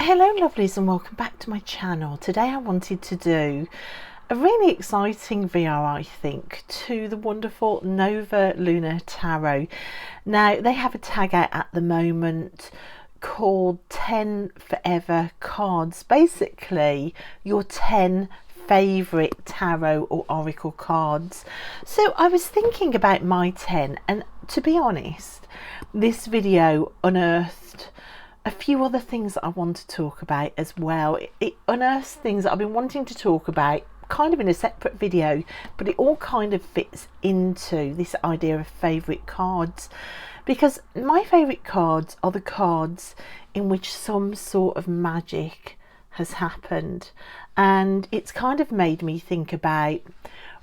Hello lovelies and welcome back to my channel. Today I wanted to do a really exciting VR, I think, to the wonderful Nova Luna Tarot. Now they have a tag out at the moment called 10 Forever Cards. Basically your 10 favourite tarot or oracle cards. So I was thinking about my 10, and to be honest, this video unearthed a few other things that I want to talk about as well. It unearths things that I've been wanting to talk about kind of in a separate video, but it all kind of fits into this idea of favourite cards, because my favourite cards are the cards in which some sort of magic has happened, and it's kind of made me think about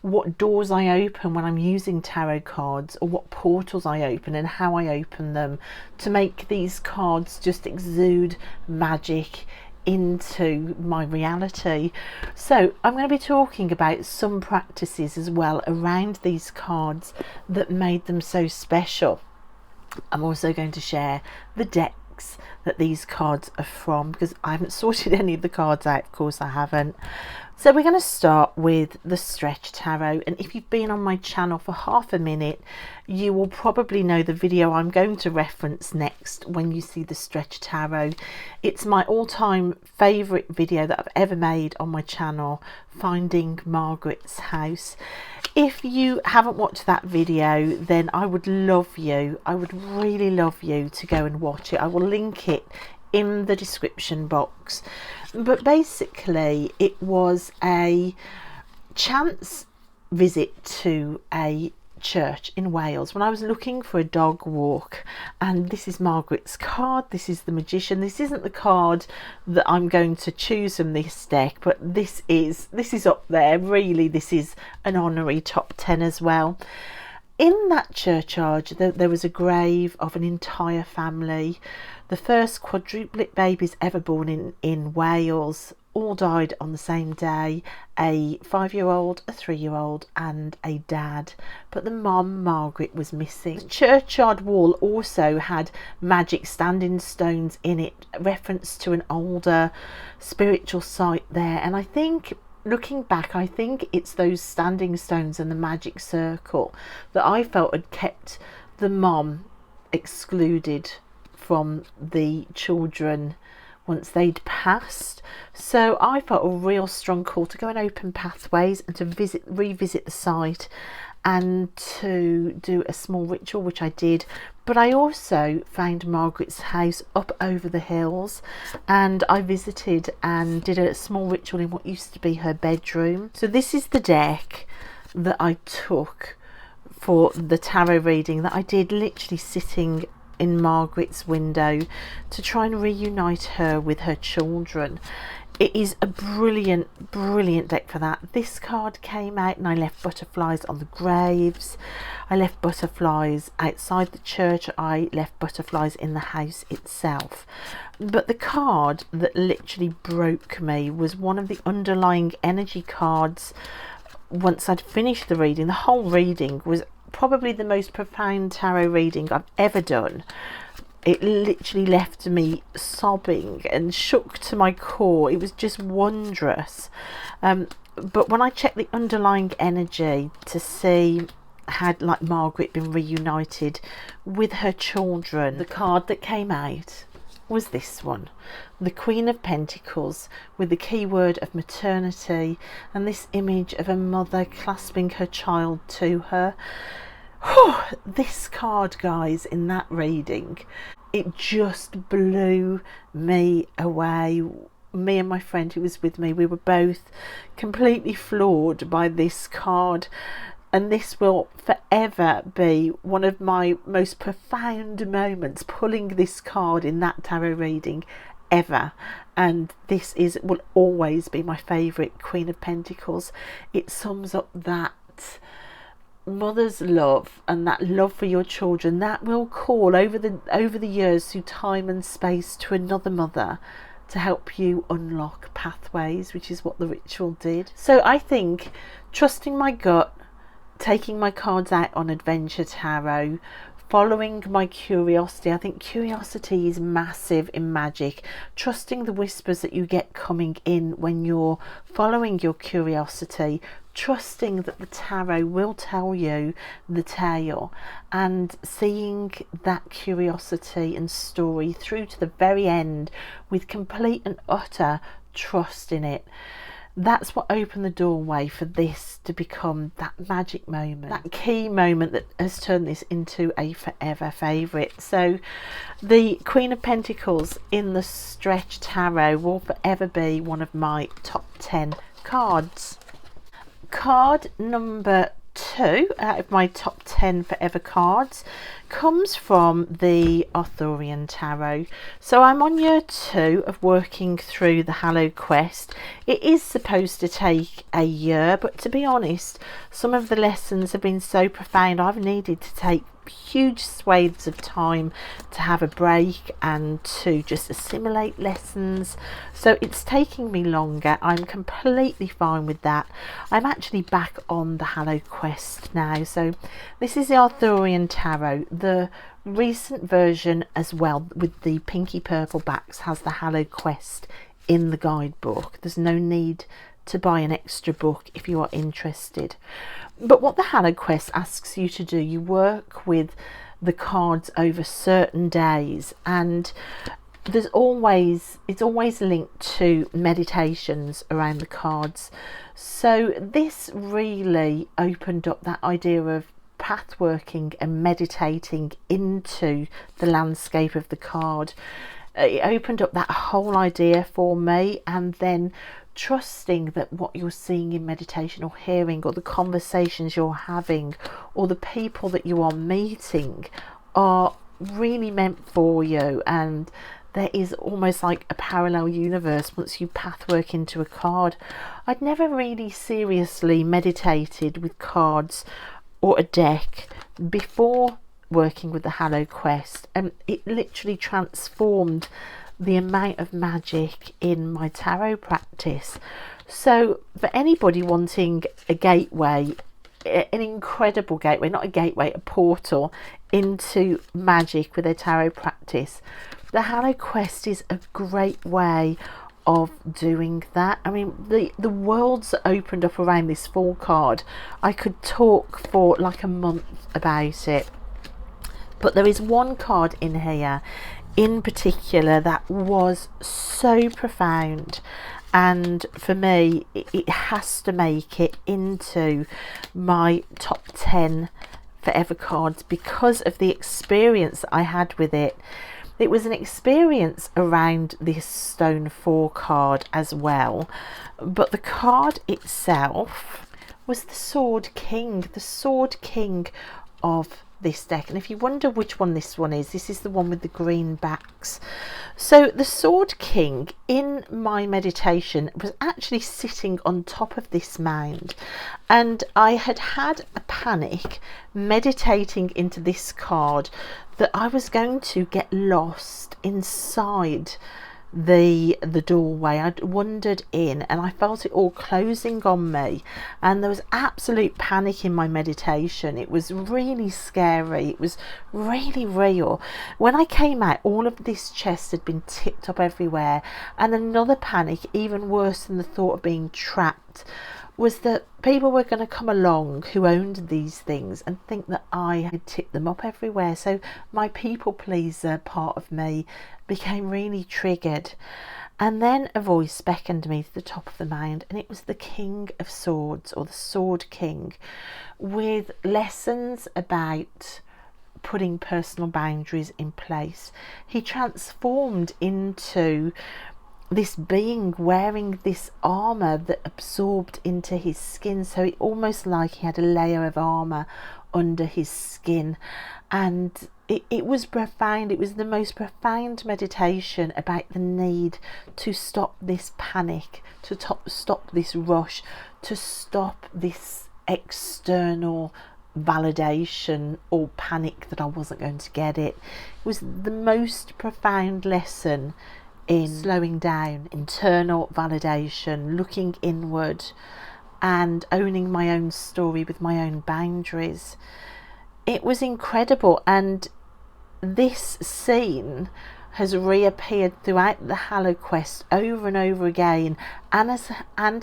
what doors I open when I'm using tarot cards, or what portals I open and how I open them to make these cards just exude magic into my reality. So I'm going to be talking about some practices as well around these cards that made them so special. I'm also going to share the decks that these cards are from, because I haven't sorted any of the cards out, of course I haven't. So we're going to start with the Stretch Tarot, and if you've been on my channel for half a minute, you will probably know the video I'm going to reference next when you see the Stretch Tarot. It's my all-time favourite video that I've ever made on my channel, Finding Margaret's House. If you haven't watched that video, then I would really love you to go and watch it. I will link it in the description box. But basically it was a chance visit to a church in Wales when I was looking for a dog walk, and this is Margaret's card. This is the Magician. This isn't the card that I'm going to choose from this deck, but this is up there really. This is an honorary top 10 as well. In that churchyard there was a grave of an entire family, the first quadruplet babies ever born in Wales. All died on the same day, a 5-year-old, a 3-year-old and a dad, but the mum, Margaret, was missing. The churchyard wall also had magic standing stones in it, reference to an older spiritual site there, and I think, looking back, I think it's those standing stones and the magic circle that I felt had kept the mom excluded from the children once they'd passed. So I felt a real strong call to go and open pathways and to revisit the site and to do a small ritual, which I did. But I also found Margaret's house up over the hills, and I visited and did a small ritual in what used to be her bedroom. So this is the deck that I took for the tarot reading that I did, literally sitting in Margaret's window to try and reunite her with her children. It is a brilliant deck for that. This card came out and I left butterflies on the graves, I left butterflies outside the church, I left butterflies in the house itself. But the card that literally broke me was one of the underlying energy cards. Once I'd finished the reading, the whole reading was probably the most profound tarot reading I've ever done. It literally left me sobbing and shook to my core. It was just wondrous. But when I checked the underlying energy to see had like Margaret been reunited with her children, the card that came out was this one, the Queen of Pentacles, with the keyword of maternity and this image of a mother clasping her child to her. This card, guys, in that reading, it just blew me away. Me and my friend who was with me, we were both completely floored by this card, and this will forever be one of my most profound moments, pulling this card in that tarot reading ever. And this will always be my favourite, Queen of Pentacles. It sums up that mother's love and that love for your children that will call over the years through time and space to another mother to help you unlock pathways, which is what the ritual did. So I think trusting my gut, taking my cards out on Adventure Tarot, following my curiosity. I think curiosity is massive in magic. Trusting the whispers that you get coming in when you're following your curiosity, trusting that the tarot will tell you the tale, and seeing that curiosity and story through to the very end with complete and utter trust in it. That's what opened the doorway for this to become that magic moment, that key moment that has turned this into a forever favourite. So the Queen of Pentacles in the Stretch Tarot will forever be one of my top 10 cards. Card number 2 out of my top 10 forever cards comes from the Arthurian Tarot. So I'm on year 2 of working through the Hallow Quest. It is supposed to take a year, but to be honest, some of the lessons have been so profound I've needed to take huge swathes of time to have a break and to just assimilate lessons. So it's taking me longer. I'm completely fine with that. I'm actually back on the Hallow Quest now. So this is the Arthurian Tarot. The recent version as well with the pinky purple backs has the Hallow Quest in the guidebook. There's no need to buy an extra book if you are interested. But what the Hallow Quest asks you to do, you work with the cards over certain days, and it's always linked to meditations around the cards. So this really opened up that idea of path working and meditating into the landscape of the card. It opened up that whole idea for me, and then trusting that what you're seeing in meditation or hearing, or the conversations you're having, or the people that you are meeting are really meant for you, and there is almost like a parallel universe once you pathwork into a card. I'd never really seriously meditated with cards or a deck before working with the Hallow Quest, and it literally transformed the amount of magic in my tarot practice. So for anybody wanting a gateway, an incredible gateway, not a gateway, a portal into magic with their tarot practice, the Hallow Quest is a great way of doing that. I mean, the worlds that opened up around this full card, I could talk for like a month about it. But there is one card in here in particular that was so profound, and for me it has to make it into my top 10 forever cards because of the experience that I had with it. It was an experience around this Stone 4 card as well, but the card itself was the Sword King of this deck. And if you wonder which one this one is, this is the one with the green backs. So the Sword King in my meditation was actually sitting on top of this mound, and I had a panic meditating into this card that I was going to get lost inside the doorway. I'd wandered in and I felt it all closing on me, and there was absolute panic in my meditation. It was really scary. It was really real. When I came out, all of this chest had been tipped up everywhere, and another panic, even worse than the thought of being trapped, was that people were going to come along who owned these things and think that I had tipped them up everywhere. So my people pleaser part of me became really triggered. And then a voice beckoned me to the top of the mound, and it was the King of Swords, or the Sword King, with lessons about putting personal boundaries in place. He transformed into this being wearing this armor that absorbed into his skin, so it almost like he had a layer of armor under his skin. And it was profound. It was the most profound meditation about the need to stop this panic, to stop this rush, to stop this external validation or panic that I wasn't going to get it. It was the most profound lesson in slowing down, internal validation, looking inward, and owning my own story with my own boundaries. It was incredible, and this scene has reappeared throughout the HalloQuest over and over again, and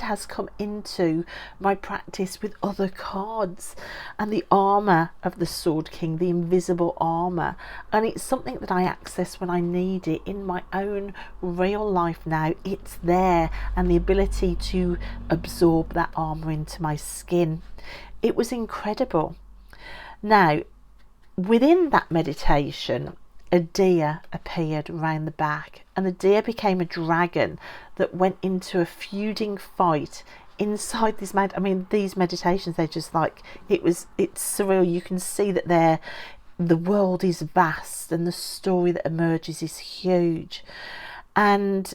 has come into my practice with other cards, and the armour of the Sword King, the invisible armour, and it's something that I access when I need it in my own real life now. It's there, and the ability to absorb that armour into my skin. It was incredible. Now, within that meditation, a deer appeared round the back, and the deer became a dragon that went into a feuding fight inside this these meditations, they're just like, it's surreal. You can see that the world is vast and the story that emerges is huge. And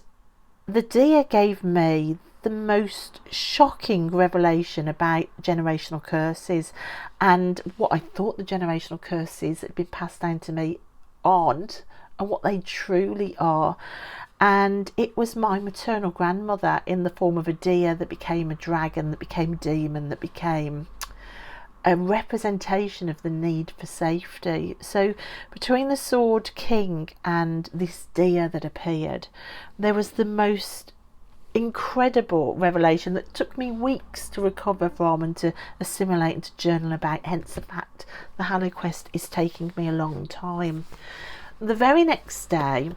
the deer gave me the most shocking revelation about generational curses, and what I thought the generational curses that had been passed down to me aren't, and what they truly are. And it was my maternal grandmother in the form of a deer that became a dragon, that became a demon, that became a representation of the need for safety. So between the Sword King and this deer that appeared, there was the most incredible revelation that took me weeks to recover from and to assimilate and to journal about, hence the fact the HalloQuest is taking me a long time. The very next day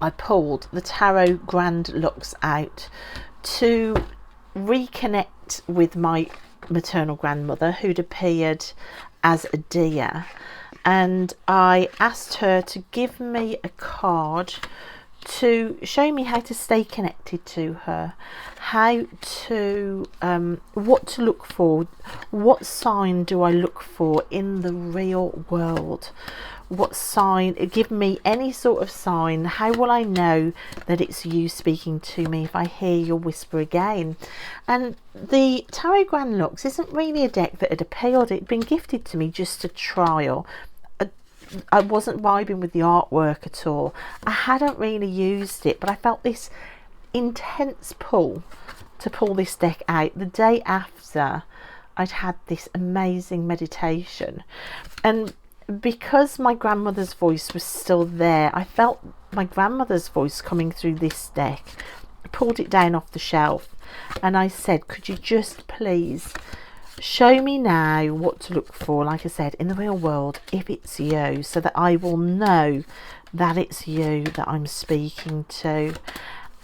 I pulled the Tarot Grand Lux out to reconnect with my maternal grandmother, who'd appeared as a deer, and I asked her to give me a card to show me how to stay connected to her, how to what to look for, what sign do I look for in the real world, what sign, give me any sort of sign. How will I know that it's you speaking to me if I hear your whisper again? And the Tarot Grand Lux isn't really a deck that had appealed. It'd been gifted to me just a trial. I wasn't vibing with the artwork at all. I hadn't really used it, but I felt this intense pull to pull this deck out the day after I'd had this amazing meditation. And because my grandmother's voice was still there, I felt my grandmother's voice coming through this deck. I pulled it down off the shelf and I said, could you just please show me now what to look for, like I said, in the real world, if it's you, so that I will know that it's you that I'm speaking to.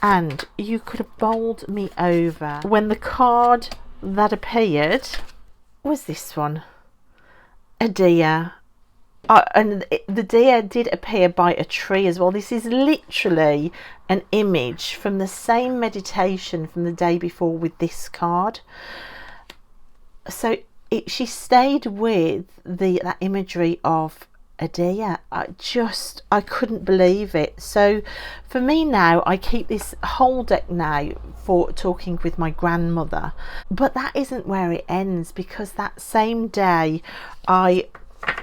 And you could have bowled me over when the card that appeared was this one, a deer. And the deer did appear by a tree as well. This is literally an image from the same meditation from the day before with this card. So she stayed with that imagery of a deer. I couldn't believe it. So for me now, I keep this whole deck now for talking with my grandmother. But that isn't where it ends, because that same day, I,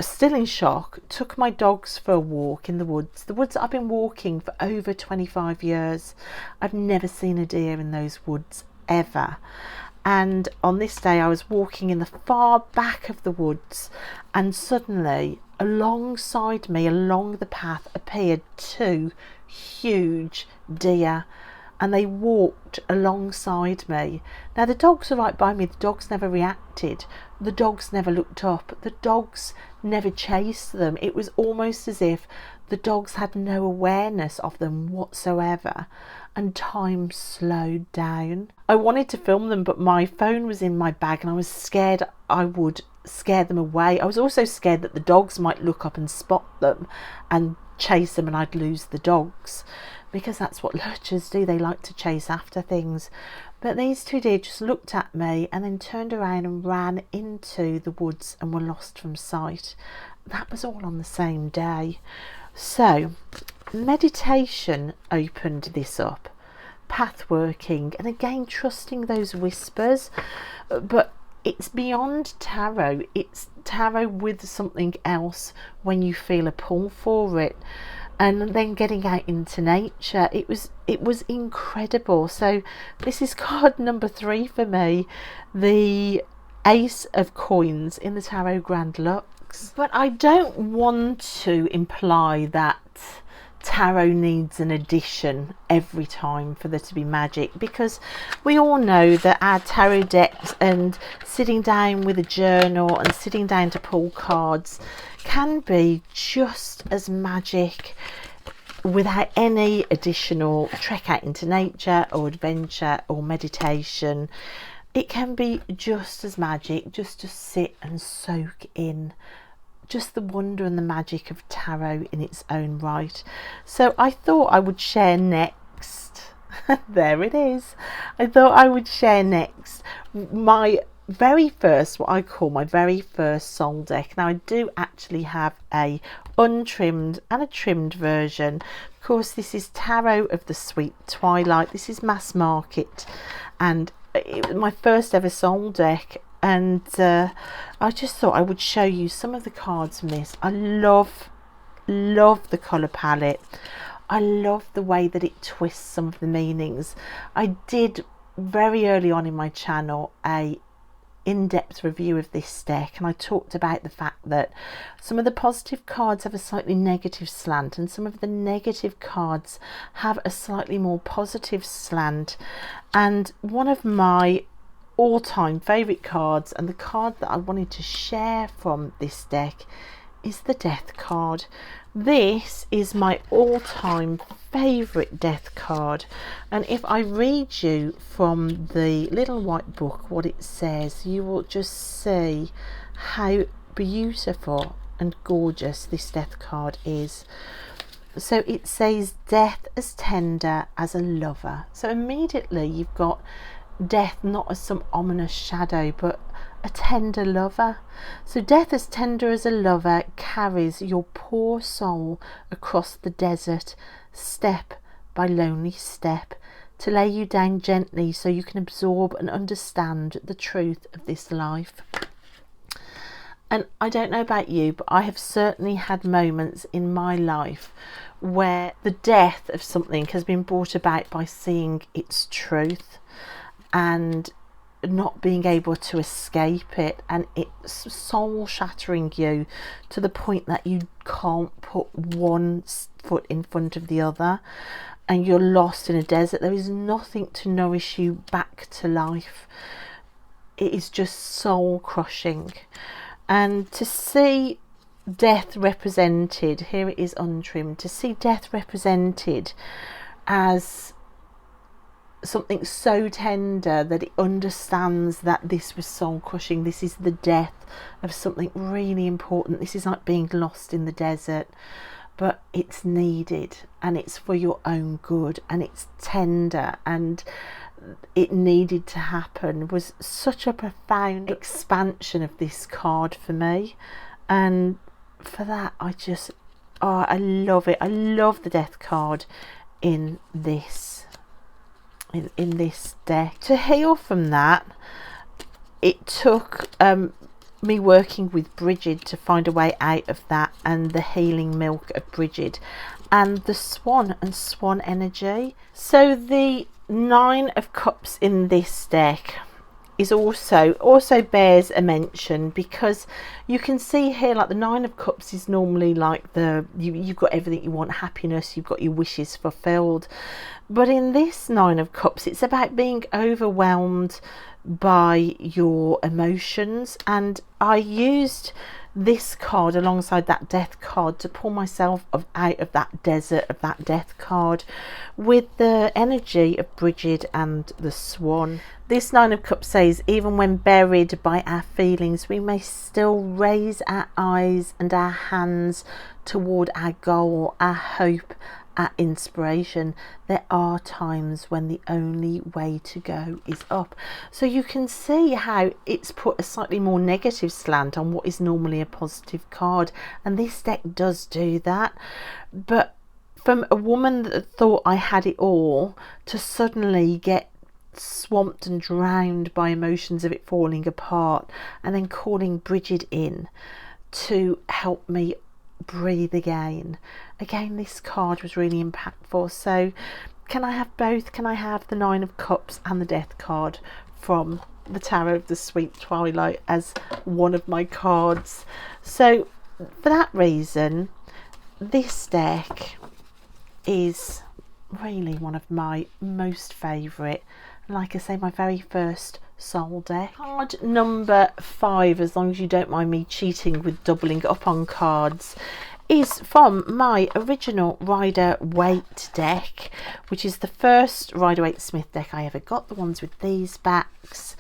still in shock, took my dogs for a walk in the woods that I've been walking for over 25 years. I've never seen a deer in those woods ever. And on this day I was walking in the far back of the woods, and suddenly alongside me, along the path, appeared two huge deer, and they walked alongside me. Now the dogs were right by me. The dogs never reacted. The dogs never looked up. The dogs never chased them. It was almost as if the dogs had no awareness of them whatsoever, and time slowed down. I wanted to film them, but my phone was in my bag and I was scared I would scare them away. I was also scared that the dogs might look up and spot them and chase them and I'd lose the dogs, because that's what lurchers do. They like to chase after things. But these two deer just looked at me and then turned around and ran into the woods and were lost from sight. That was all on the same day. So meditation opened this up, path working, and again trusting those whispers. But it's beyond tarot. It's tarot with something else when you feel a pull for it, and then getting out into nature. It was incredible. So this is card number 3 for me, the Ace of Coins in the Tarot Grand Lux. decks. But I don't want to imply that tarot needs an addition every time for there to be magic, because we all know that our tarot decks and sitting down with a journal and sitting down to pull cards can be just as magic without any additional trek out into nature or adventure or meditation. It can be just as magic just to sit and soak in just the wonder and the magic of tarot in its own right. So I thought I would share next there it is. I thought I would share next my very first, what I call my very first soul deck. Now I do actually have a untrimmed and a trimmed version. Of course, this is Tarot of the Sweet Twilight. This is mass market, and it was my first ever soul deck, and I just thought I would show you some of the cards from this. I love the colour palette. I love the way that it twists some of the meanings. I did very early on in my channel a in-depth review of this deck, and I talked about the fact that some of the positive cards have a slightly negative slant and some of the negative cards have a slightly more positive slant. And one of my all-time favourite cards, and the card that I wanted to share from this deck, is the Death card. This is my all-time favourite Death card, and if I read you from the little white book what it says, you will just see how beautiful and gorgeous this Death card is. So it says death as tender as a lover. So immediately you've got death not as some ominous shadow, but a tender lover. So death as tender as a lover carries your poor soul across the desert, step by lonely step, to lay you down gently so you can absorb and understand the truth of this life. And I don't know about you, but I have certainly had moments in my life where the death of something has been brought about by seeing its truth and not being able to escape it, and it's soul shattering you to the point that you can't put one foot in front of the other, and you're lost in a desert. There is nothing to nourish you back to life. It is just soul crushing. And to see death represented, here it is untrimmed, to see death represented as something so tender that it understands that this was soul crushing. This is the death of something really important. This is like being lost in the desert, but it's needed and it's for your own good and it's tender and it needed to happen. Was such a profound expansion of this card for me, and for that I just I love it. I love the Death card in this in this deck. To heal from that, it took me working with Bridget to find a way out of that, and the healing milk of Bridget and the swan and swan energy. So the Nine of Cups in this deck is also bears a mention, because you can see here, like the Nine of Cups is normally like you've got everything you want, happiness, you've got your wishes fulfilled. But in this Nine of Cups, it's about being overwhelmed by your emotions, and I used this card alongside that Death card to pull myself out of that desert of that Death card with the energy of Bridget and the swan. This Nine of Cups says, even when buried by our feelings, we may still raise our eyes and our hands toward our goal, our hope, our inspiration. There are times when the only way to go is up. So you can see how it's put a slightly more negative slant on what is normally a positive card, and this deck does do that. But from a woman that thought I had it all to suddenly get swamped and drowned by emotions of it falling apart, and then calling Bridget in to help me breathe again, this card was really impactful. So can I have both? Can I have the Nine of Cups and the Death card from the Tarot of the Sweet Twilight as one of my cards. So for that reason, this deck is really one of my most favourite. Like I say, my very first soul deck. Card number 5, as long as you don't mind me cheating with doubling up on cards, is from my original Rider-Waite deck, which is the first Rider-Waite Smith deck I ever got, the ones with these backs.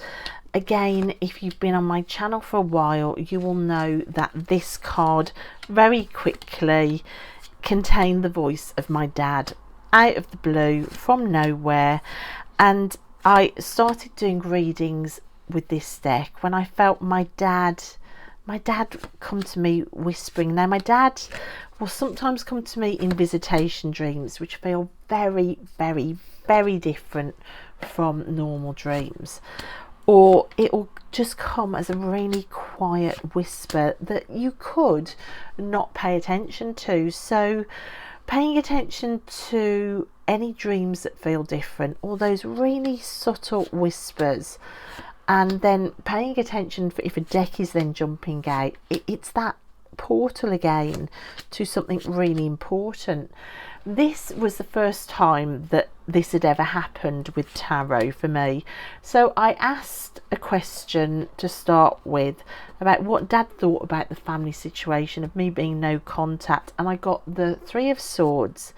Again, if you've been on my channel for a while, you will know that this card very quickly contained the voice of my dad out of the blue, from nowhere. And I started doing readings with this deck when I felt my dad come to me whispering. Now, my dad will sometimes come to me in visitation dreams, which feel very, very, very different from normal dreams. Or it will just come as a really quiet whisper that you could not pay attention to. So paying attention to any dreams that feel different, or those really subtle whispers, and then paying attention for if a deck is then jumping out, it's that portal again to something really important. This was the first time that this had ever happened with tarot for me. So I asked a question to start with about what Dad thought about the family situation of me being no contact, and I got the 3 of Swords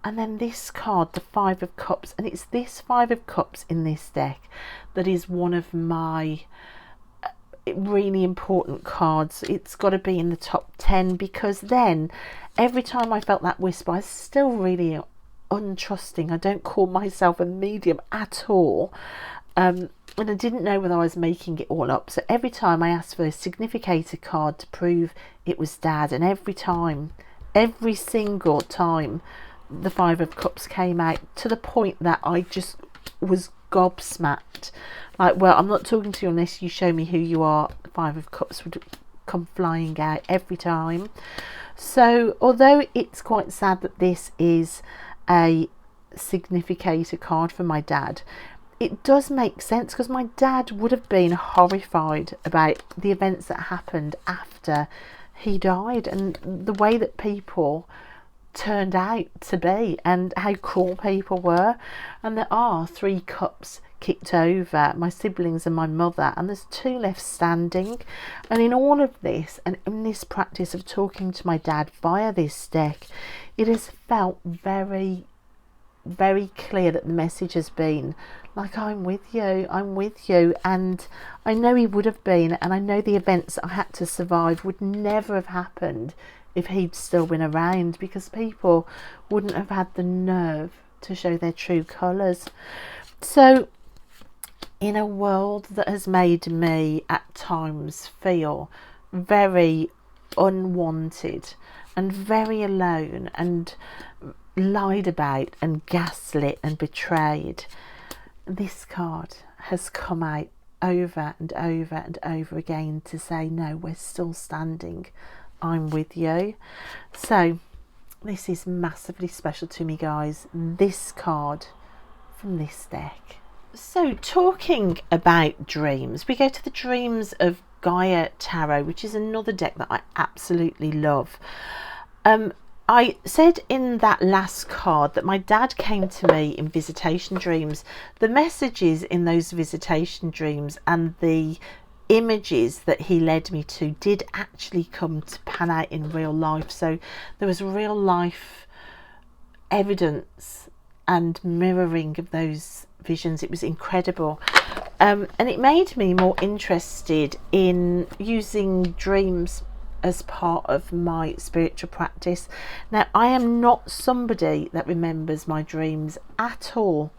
and then this card, the 5 of Cups. And it's this 5 of Cups in this deck that is one of my really important cards. It's got to be in the top 10, because then every time I felt that whisper, I was still really untrusting. I don't call myself a medium at all, and I didn't know whether I was making it all up. So every time I asked for a significator card to prove it was Dad, and every single time the 5 of Cups came out, to the point that I just was gobsmacked. Like, well, I'm not talking to you unless you show me who you are. The 5 of Cups would come flying out every time. So although it's quite sad that this is a significator card for my dad, it does make sense, because my dad would have been horrified about the events that happened after he died, and the way that people turned out to be, and how cruel people were. And there are 3 cups kicked over, my siblings and my mother, and there's 2 left standing. And in all of this, and in this practice of talking to my dad via this deck, it has felt very, very clear that the message has been like, I'm with you. And I know he would have been, and I know the events that I had to survive would never have happened if he'd still been around, because people wouldn't have had the nerve to show their true colours. So in a world that has made me at times feel very unwanted and very alone and lied about and gaslit and betrayed, this card has come out over and over and over again to say, no, we're still standing. I'm with you. So this is massively special to me, guys, this card from this deck. So talking about dreams, we go to the Dreams of Gaia Tarot, which is another deck that I absolutely love. I said in that last card that my dad came to me in visitation dreams. The messages in those visitation dreams and the images that he led me to did actually come to pan out in real life. So there was real life evidence and mirroring of those visions. It was incredible, and it made me more interested in using dreams as part of my spiritual practice. Now, I am not somebody that remembers my dreams at all,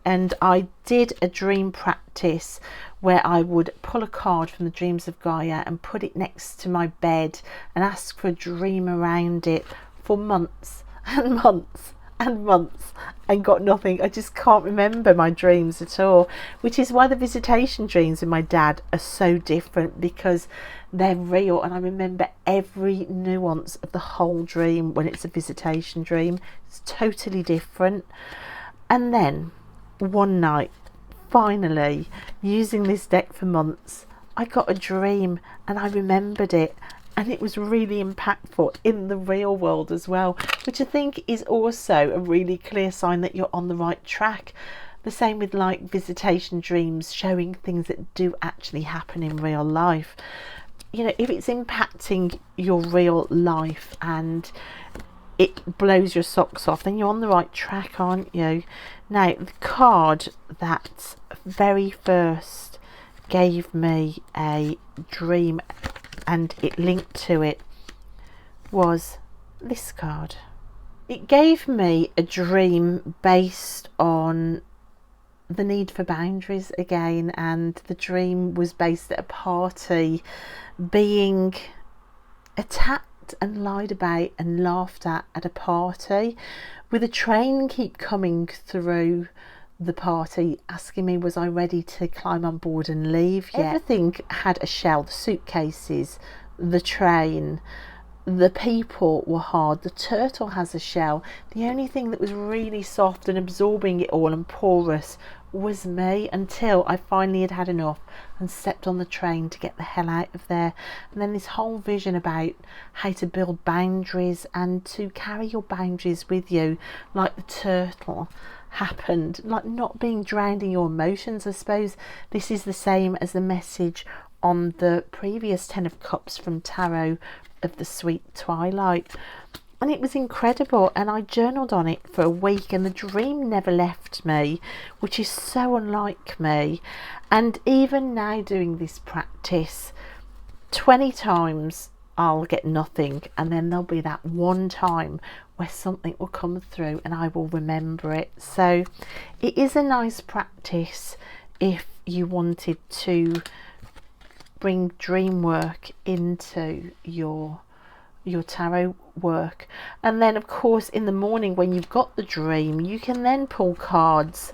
and I did a dream practice where I would pull a card from the Dreams of Gaia and put it next to my bed and ask for a dream around it for months and months and months, and got nothing. I just can't remember my dreams at all, which is why the visitation dreams with my dad are so different, because they're real and I remember every nuance of the whole dream. When it's a visitation dream, it's totally different. And then one night, finally, using this deck for months, I got a dream and I remembered it, and it was really impactful in the real world as well, which I think is also a really clear sign that you're on the right track. The same with like visitation dreams, showing things that do actually happen in real life. You know, if it's impacting your real life and it blows your socks off, then you're on the right track, aren't you? Now, the card that very first gave me a dream and it linked to it was this card. It gave me a dream based on the need for boundaries again, and the dream was based at a party being attacked and lied about and laughed at a party, with a train keep coming through the party asking me was I ready to climb on board and leave yet. Everything had a shell, the suitcases, the train, the people were hard, the turtle has a shell. The only thing that was really soft and absorbing it all and porous was me, until I finally had enough and stepped on the train to get the hell out of there. And then this whole vision about how to build boundaries and to carry your boundaries with you, like the turtle, happened, like not being drowned in your emotions. I suppose this is the same as the message on the previous 10 of Cups from Tarot of the Sweet Twilight. And it was incredible, and I journaled on it for a week and the dream never left me, which is so unlike me. And even now doing this practice, 20 times I'll get nothing, and then there'll be that one time where something will come through and I will remember it. So it is a nice practice if you wanted to bring dream work into your tarot work. And then of course in the morning when you've got the dream, you can then pull cards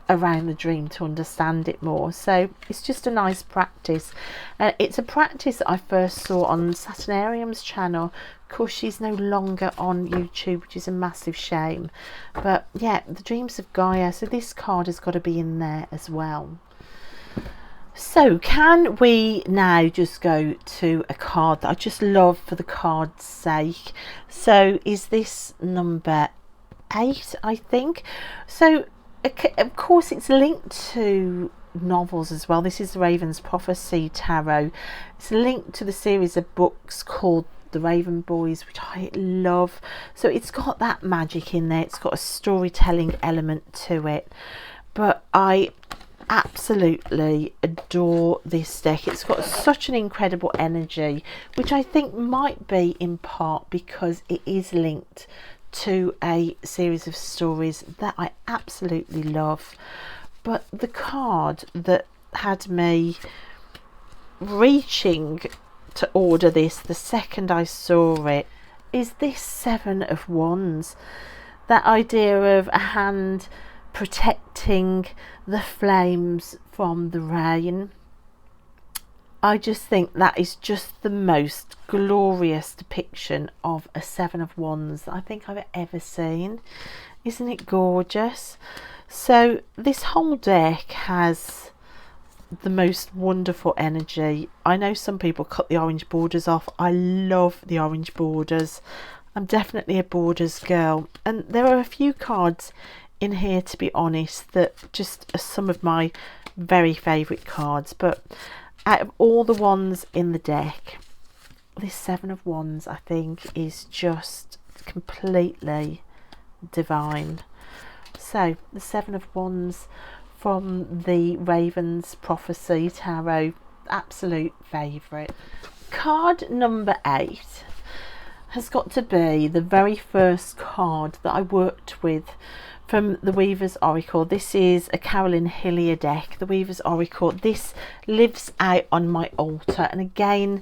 around the dream to understand it more. So it's just a nice practice. It's a practice that I first saw on Saturnarium's channel. Of course she's no longer on YouTube, which is a massive shame, but yeah, the Dreams of Gaia, so this card has got to be in there as well. So can we now just go to a card that I just love for the card's sake? So is this number 8, I think. So of course it's linked to novels as well. This is the Raven's Prophecy Tarot. It's linked to the series of books called The Raven Boys, which I love. So it's got that magic in there. It's got a storytelling element to it. But I absolutely adore this deck. It's got such an incredible energy, which I think might be in part because it is linked to a series of stories that I absolutely love. But the card that had me reaching to order this the second I saw it is this 7 of Wands. That idea of a hand protecting the flames from the rain. I just think that is just the most glorious depiction of a 7 of Wands that I think I've ever seen. Isn't it gorgeous? So this whole deck has the most wonderful energy. I know some people cut the orange borders off. I love the orange borders. I'm definitely a borders girl, and there are a few cards in here, to be honest, that just are some of my very favourite cards. But out of all the ones in the deck, this 7 of Wands I think is just completely divine. So the 7 of Wands from the Raven's Prophecy Tarot, absolute favourite. Card number 8 has got to be the very first card that I worked with from the Weaver's Oracle. This is a Carolyn Hillier deck, the Weaver's Oracle. This lives out on my altar, and again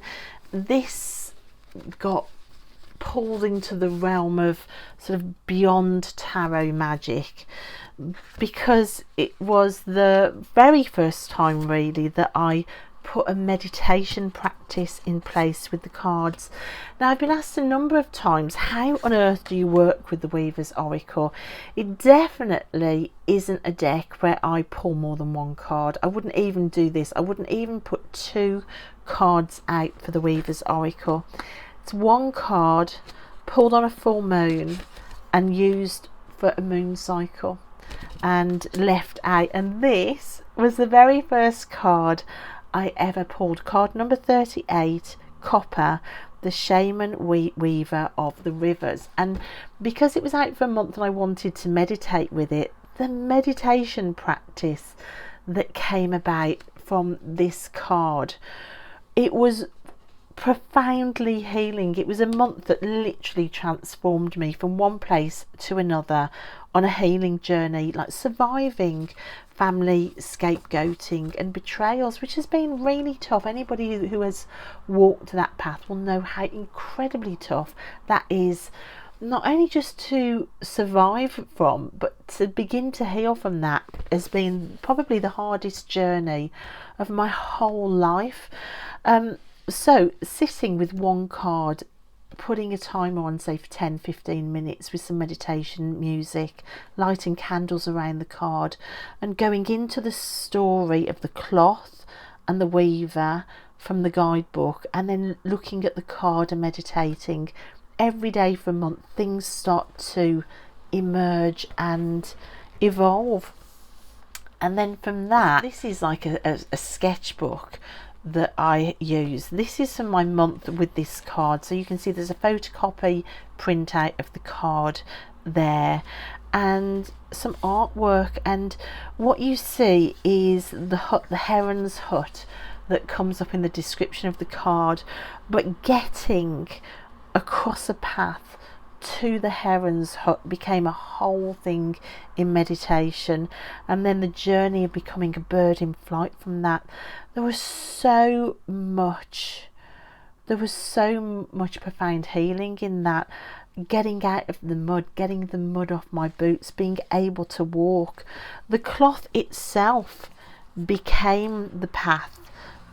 this got pulled into the realm of sort of beyond tarot magic, because it was the very first time really that I put a meditation practice in place with the cards. Now, I've been asked a number of times, how on earth do you work with the Weaver's Oracle? It definitely isn't a deck where I pull more than one card. I wouldn't even do this. I wouldn't even put 2 cards out for the Weaver's Oracle. It's 1 card pulled on a full moon and used for a moon cycle and left out. And this was the very first card I ever pulled, card number 38, Copper, the Shaman Weaver of the Rivers. And because it was out for a month and I wanted to meditate with it, the meditation practice that came about from this card, it was profoundly healing. It was a month that literally transformed me from one place to another on a healing journey, like surviving family scapegoating and betrayals, which has been really tough. Anybody who has walked that path will know how incredibly tough that is, not only just to survive from, but to begin to heal from that has been probably the hardest journey of my whole life. So sitting with 1 card, putting a timer on, say for 10-15 minutes with some meditation music, lighting candles around the card and going into the story of the cloth and the weaver from the guidebook, and then looking at the card and meditating every day for a month, things start to emerge and evolve. And then from that, this is like a sketchbook that I use. This is from my month with this card, so you can see there's a photocopy printout of the card there and some artwork, and what you see is the hut, the heron's hut that comes up in the description of the card, but getting across a path to the heron's hut became a whole thing in meditation, and then the journey of becoming a bird in flight from that. There was so much profound healing in that, getting out of the mud, getting the mud off my boots, being able to walk. The cloth itself became the path,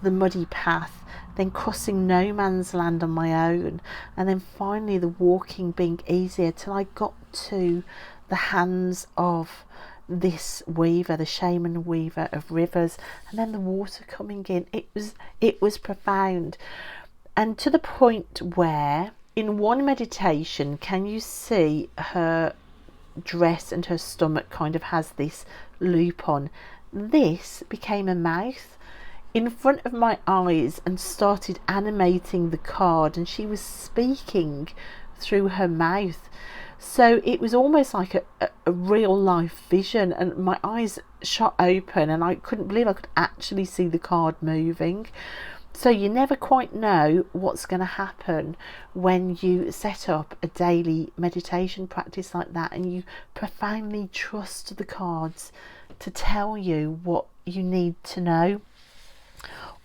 the muddy path, then crossing no man's land on my own, and then finally the walking being easier till I got to the hands of this weaver, the Shaman Weaver of Rivers, and then the water coming in. It was profound, and to the point where in one meditation, can you see her dress and her stomach kind of has this loop on? This became a mouth in front of my eyes and started animating the card, and she was speaking through her mouth. So it was almost like a real life vision, and my eyes shot open and I couldn't believe I could actually see the card moving. So you never quite know what's going to happen when you set up a daily meditation practice like that, and you profoundly trust the cards to tell you what you need to know.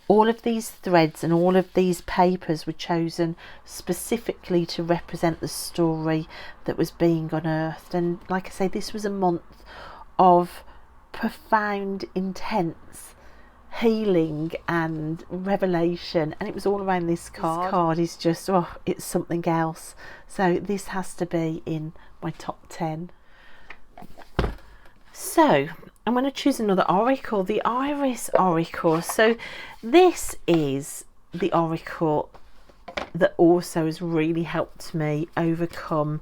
All of these threads and all of these papers were chosen specifically to represent the story that was being unearthed. And like I say, this was a month of profound, intense healing and revelation, and it was all around this card. This card is just, oh, it's something else. So this has to be in my top 10. So I'm going to choose another oracle, the Iris Oracle. So this is the oracle that also has really helped me overcome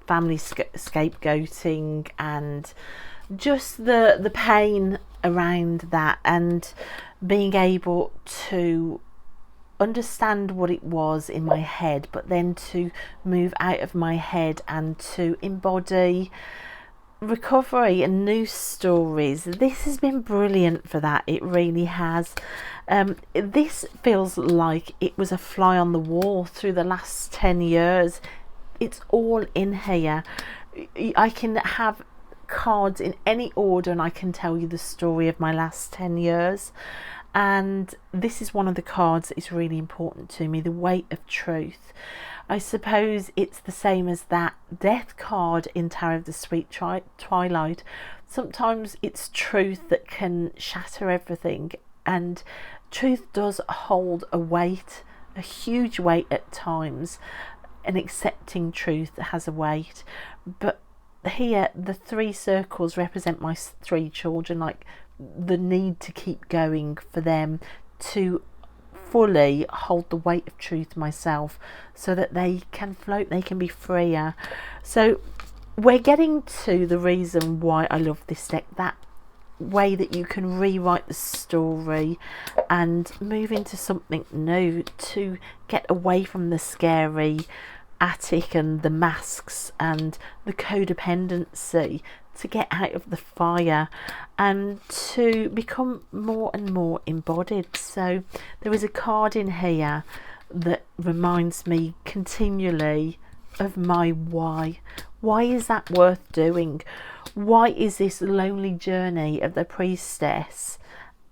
family scapegoating and just the pain around that, and being able to understand what it was in my head, but then to move out of my head and to embody recovery and new stories. This has been brilliant for that. It really has. This feels like it was a fly on the wall through the last 10 years. It's all in here. I can have cards in any order and I can tell you the story of my last 10 years, and this is one of the cards that is really important to me, the Weight of Truth. I suppose it's the same as that death card in Tarot of the Sweet Twilight. Sometimes it's truth that can shatter everything, and truth does hold a weight, a huge weight at times, and accepting truth has a weight. But here the 3 circles represent my 3 children, like the need to keep going for them to fully hold the weight of truth myself, so that they can float, they can be freer. So we're getting to the reason why I love this deck, that way that you can rewrite the story and move into something new, to get away from the scary attic and the masks and the codependency, to get out of the fire and to become more and more embodied. So there is a card in here that reminds me continually of my why. Why is that worth doing? Why is this lonely journey of the priestess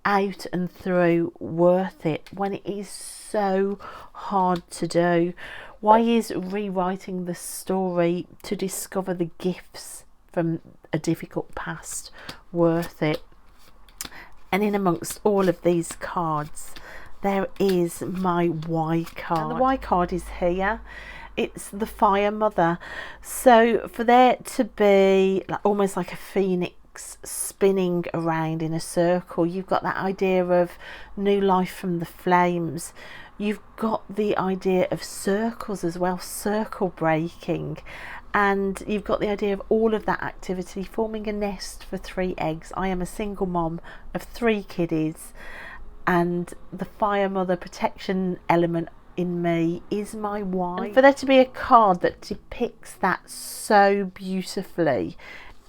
out and through worth it when it is so hard to do? Why is rewriting the story to discover the gifts from a difficult past worth it? And in amongst all of these cards, there is my why card. And the why card is here. It's the Fire Mother. So for there to be almost like a phoenix spinning around in a circle, you've got that idea of new life from the flames. You've got the idea of circles as well, circle breaking. And you've got the idea of all of that activity forming a nest for 3 eggs. I am a single mom of 3 kiddies, and the Fire Mother protection element in me is my why. And for there to be a card that depicts that so beautifully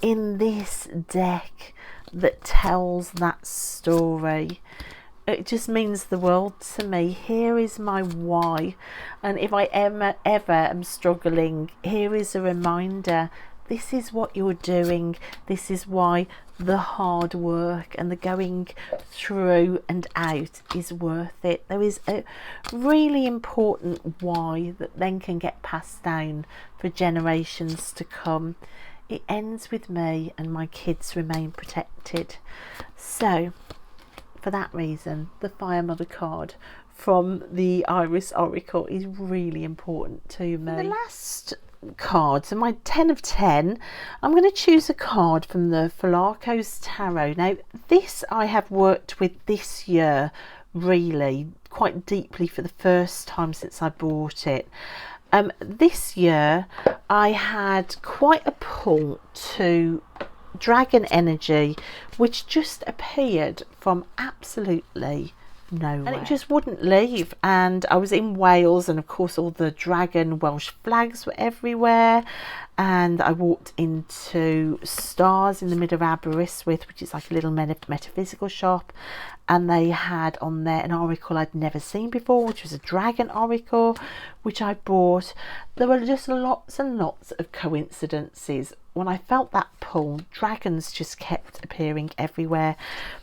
in this deck, that tells that story, it just means the world to me. Here is my why, and if I ever am struggling, here is a reminder. This is what you're doing. This is why the hard work and the going through and out is worth it. There is a really important why that then can get passed down for generations to come. It ends with me and my kids remain protected. So for that reason, the Fire Mother card from the Iris Oracle is really important to me. The last cards and my 10 of 10, I'm going to choose a card from the Philarcos Tarot. Now this I have worked with this year really quite deeply for the first time since I bought it. This year I had quite a pull to dragon energy, which just appeared from absolutely nowhere, and it just wouldn't leave. And I was in Wales, and of course all the dragon Welsh flags were everywhere, and I walked into Stars in the middle of Aberystwyth, which is like a little metaphysical shop, and they had on there an oracle I'd never seen before, which was a dragon oracle, which I bought. There were just lots and lots of coincidences. When I felt that pull, dragons just kept appearing everywhere.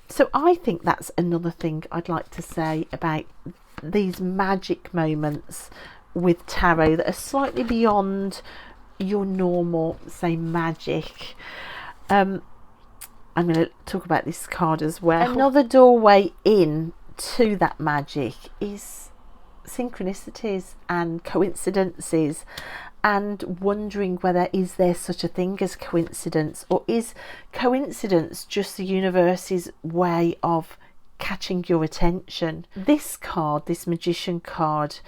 So I think that's another thing I'd like to say about these magic moments with tarot that are slightly beyond your normal, say, magic. I'm going to talk about this card as well. Another doorway in to that magic is synchronicities and coincidences, and wondering whether is there such a thing as coincidence, or is coincidence just the universe's way of catching your attention. This card, this Magician card,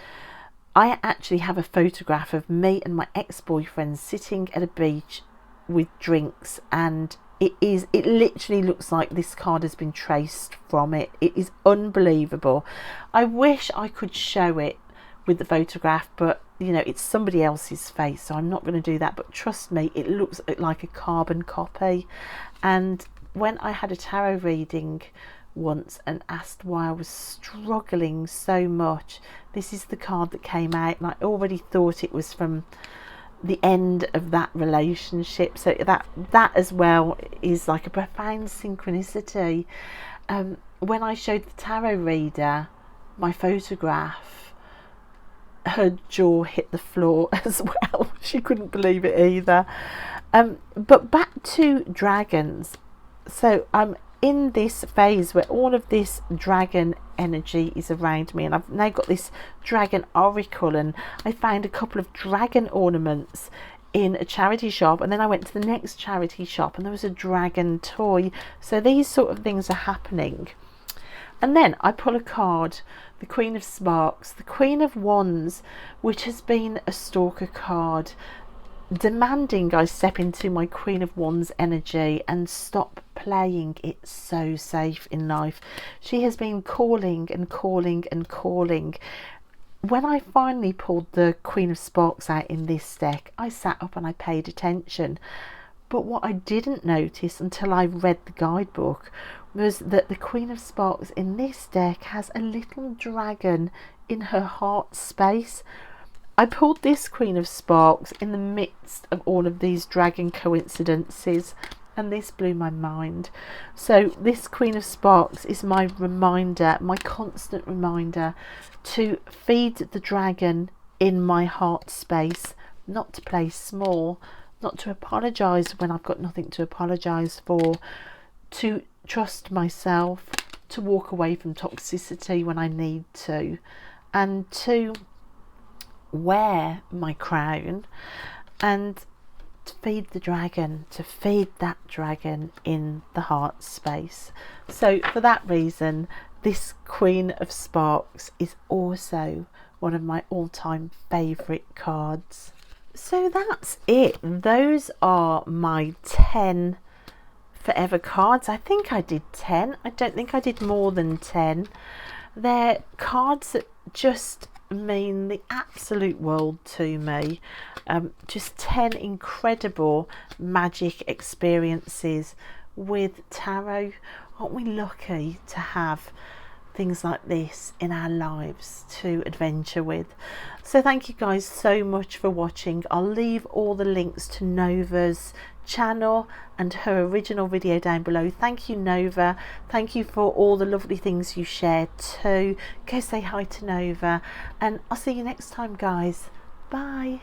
I actually have a photograph of me and my ex-boyfriend sitting at a beach with drinks, and it literally looks like this card has been traced from it. It is unbelievable. I wish I could show it with the photograph, but you know, it's somebody else's face, so I'm not going to do that. But trust me, it looks like a carbon copy. And when I had a tarot reading once and asked why I was struggling so much, this is the card that came out, and I already thought it was from the end of that relationship. So that as well is like a profound synchronicity. When I showed the tarot reader my photograph, her jaw hit the floor as well. She couldn't believe it either. But back to dragons. So I'm in this phase where all of this dragon energy is around me, and I've now got this dragon oracle, and I found a couple of dragon ornaments in a charity shop, and then I went to the next charity shop and there was a dragon toy. So these sort of things are happening. And then I pull a card, the Queen of Sparks, the Queen of Wands, which has been a stalker card, demanding I step into my Queen of Wands energy and stop playing it so safe in life. She has been calling and calling and calling. When I finally pulled the Queen of Sparks out in this deck, I sat up and I paid attention. But what I didn't notice until I read the guidebook was that the Queen of Sparks in this deck has a little dragon in her heart space. I pulled this Queen of Sparks in the midst of all of these dragon coincidences, and this blew my mind. So this Queen of Sparks is my reminder, my constant reminder to feed the dragon in my heart space, not to play small, not to apologise when I've got nothing to apologise for, to trust myself, to walk away from toxicity when I need to, and to wear my crown and to feed the dragon, to feed that dragon in the heart space. So for that reason, this Queen of Sparks is also one of my all-time favourite cards. So that's it. Those are my 10 forever cards. I think I did 10. I don't think I did more than 10. They're cards that just mean the absolute world to me. Just 10 incredible magic experiences with tarot. Aren't we lucky to have things like this in our lives to adventure with? So thank you guys so much for watching. I'll leave all the links to Nova's channel and her original video down below. Thank you, Nova. Thank you for all the lovely things you shared too. Go say hi to Nova, and I'll see you next time, guys. Bye.